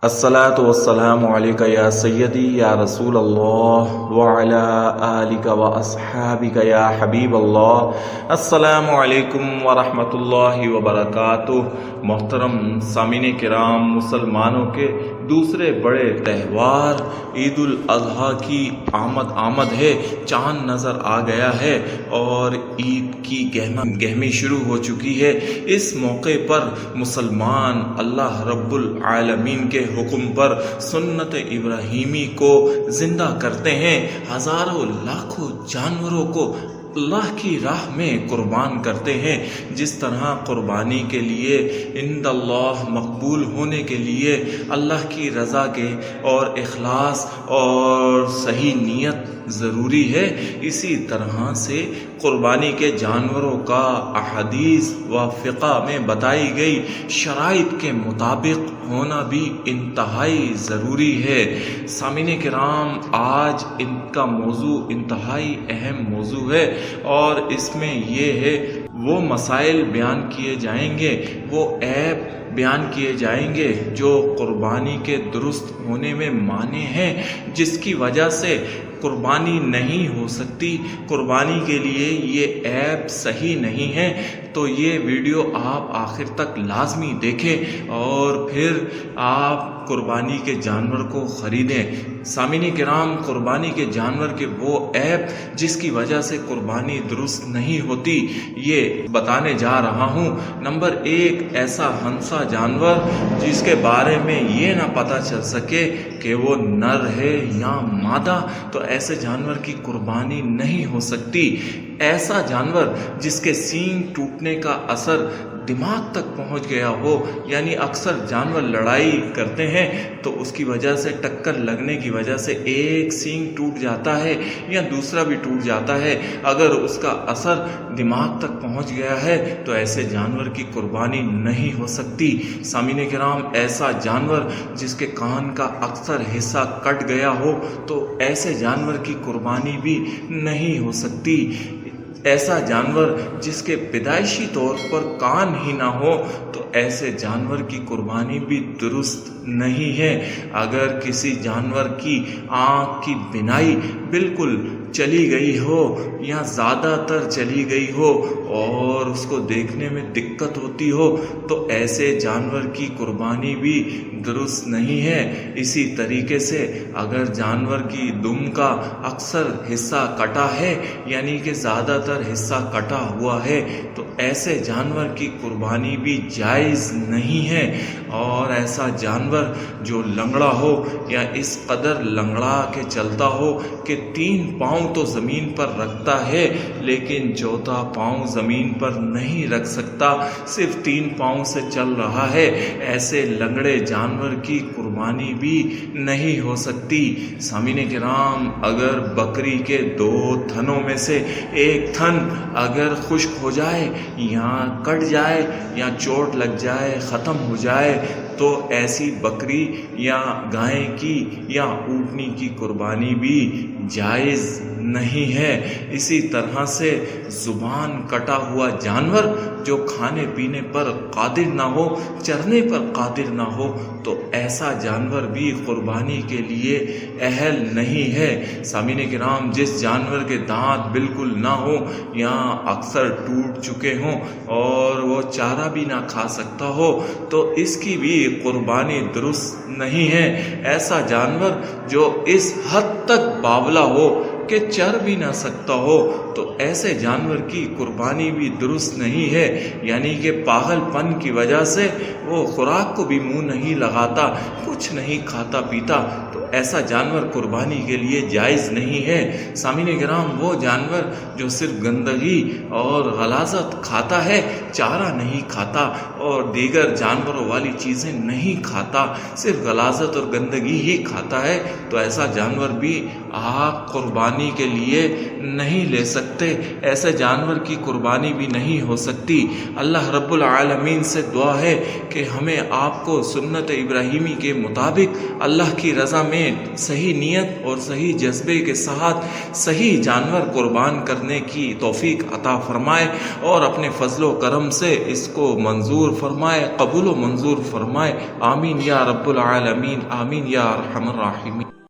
الصلاۃ والسلام علیک یا سیدی یا رسول اللہ وعلی آلک و اصحابک یا حبیب اللہ۔ السلام علیکم ورحمۃ اللہ وبرکاتہ۔ محترم سامعین کرام، مسلمانوں کے دوسرے بڑے تہوار عید الاضحیٰ کی آمد ہے۔ چاند نظر آ گیا ہے اور عید کی گہمی شروع ہو چکی ہے۔ اس موقع پر مسلمان اللہ رب العالمین کے حکم پر سنت ابراہیمی کو زندہ کرتے ہیں، ہزاروں لاکھوں جانوروں کو اللہ کی راہ میں قربان کرتے ہیں۔ جس طرح قربانی کے لیے عند اللہ مقبول ہونے کے لیے اللہ کی رضا کے اور اخلاص اور صحیح نیت ضروری ہے، اسی طرح سے قربانی کے جانوروں کا احادیث و فقہ میں بتائی گئی شرائط کے مطابق ہونا بھی انتہائی ضروری ہے۔ سامعین کرام، آج ان کا موضوع انتہائی اہم موضوع ہے اور اس میں یہ ہے وہ مسائل بیان کیے جائیں گے، وہ عیب بیان کیے جائیں گے جو قربانی کے درست ہونے میں مانع ہیں، جس کی وجہ سے قربانی نہیں ہو سکتی۔ قربانی کے لیے یہ عیب صحیح نہیں ہے، تو یہ ویڈیو آپ آخر تک لازمی دیکھیں اور پھر آپ قربانی کے جانور کو خریدیں۔ سامعین کرام، قربانی کے جانور کے وہ عیب جس کی وجہ سے قربانی درست نہیں ہوتی، یہ بتانے جا رہا ہوں۔ نمبر 1، ایسا ہنسا جانور جس کے بارے میں یہ نہ پتہ چل سکے کہ وہ نر ہے یا مادہ، تو ایسے جانور کی قربانی نہیں ہو سکتی۔ ایسا جانور جس کے سینگ ٹوٹنے کا اثر دماغ تک پہنچ گیا ہو، یعنی اکثر جانور لڑائی کرتے ہیں تو اس کی وجہ سے ٹکر لگنے کی وجہ سے ایک سینگ ٹوٹ جاتا ہے یا دوسرا بھی ٹوٹ جاتا ہے، اگر اس کا اثر دماغ تک پہنچ گیا ہے تو ایسے جانور کی قربانی نہیں ہو سکتی۔ سامعین کرام، ایسا جانور جس کے کان کا اکثر حصہ کٹ گیا ہو تو ایسے جانور کی قربانی بھی نہیں ہو سکتی۔ ایسا جانور جس کے پیدائشی طور پر کان ہی نہ ہو تو ایسے جانور کی قربانی بھی درست نہیں ہے۔ اگر کسی جانور کی آنکھ کی بینائی بالکل چلی گئی ہو یا زیادہ تر چلی گئی ہو اور اس کو دیکھنے میں دقت ہوتی ہو تو ایسے جانور کی قربانی بھی درست نہیں ہے۔ اسی طریقے سے اگر جانور کی دم کا اکثر حصہ کٹا ہے، یعنی کہ زیادہ تر حصہ کٹا ہوا ہے، تو ایسے جانور کی قربانی بھی جائز نہیں ہے۔ اور ایسا جانور جو لنگڑا ہو یا اس قدر لنگڑا کے چلتا ہو کہ 3 پاؤں تو زمین پر رکھتا ہے لیکن چوتھا پاؤں زمین پر نہیں رکھ سکتا، صرف 3 پاؤں سے چل رہا ہے، ایسے لنگڑے جانور کی قربانی بھی نہیں ہو سکتی۔ سامعین کرام، اگر بکری کے 2 تھنوں میں سے ایک تھن اگر خشک ہو جائے یا کٹ جائے یا چوٹ لگ جائے، ختم ہو جائے، تو ایسی بکری یا گائے کی یا اونٹنی کی قربانی بھی جائز نہیں ہے۔ اسی طرح سے زبان کٹا ہوا جانور جو کھانے پینے پر قادر نہ ہو، چرنے پر قادر نہ ہو، تو ایسا جانور بھی قربانی کے لیے اہل نہیں ہے۔ سامعین کرام، جس جانور کے دانت بالکل نہ ہو یا اکثر ٹوٹ چکے ہوں اور وہ چارہ بھی نہ کھا سکتا ہو تو اس کی بھی قربانی درست نہیں ہے۔ ایسا جانور جو اس حد تک باولا ہو کہ چر بھی نہ سکتا ہو تو ایسے جانور کی قربانی بھی درست نہیں ہے، یعنی کہ پاگل پن کی وجہ سے وہ خوراک کو بھی منہ نہیں لگاتا، کچھ نہیں کھاتا پیتا، تو ایسا جانور قربانی کے لیے جائز نہیں ہے۔ سامعین کرام، وہ جانور جو صرف گندگی اور غلاظت کھاتا ہے، چارہ نہیں کھاتا اور دیگر جانوروں والی چیزیں نہیں کھاتا، صرف غلاظت اور گندگی ہی کھاتا ہے، تو ایسا جانور بھی آپ قربانی قربانی کے لیے نہیں لے سکتے، ایسے جانور کی قربانی بھی نہیں ہو سکتی۔ اللہ رب العالمین سے دعا ہے کہ ہمیں آپ کو سنت ابراہیمی کے مطابق اللہ کی رضا میں صحیح نیت اور صحیح جذبے کے ساتھ صحیح جانور قربان کرنے کی توفیق عطا فرمائے، اور اپنے فضل و کرم سے اس کو منظور فرمائے، قبول و منظور فرمائے۔ آمین یا رب العالمین، آمین یا ارحم الراحمین۔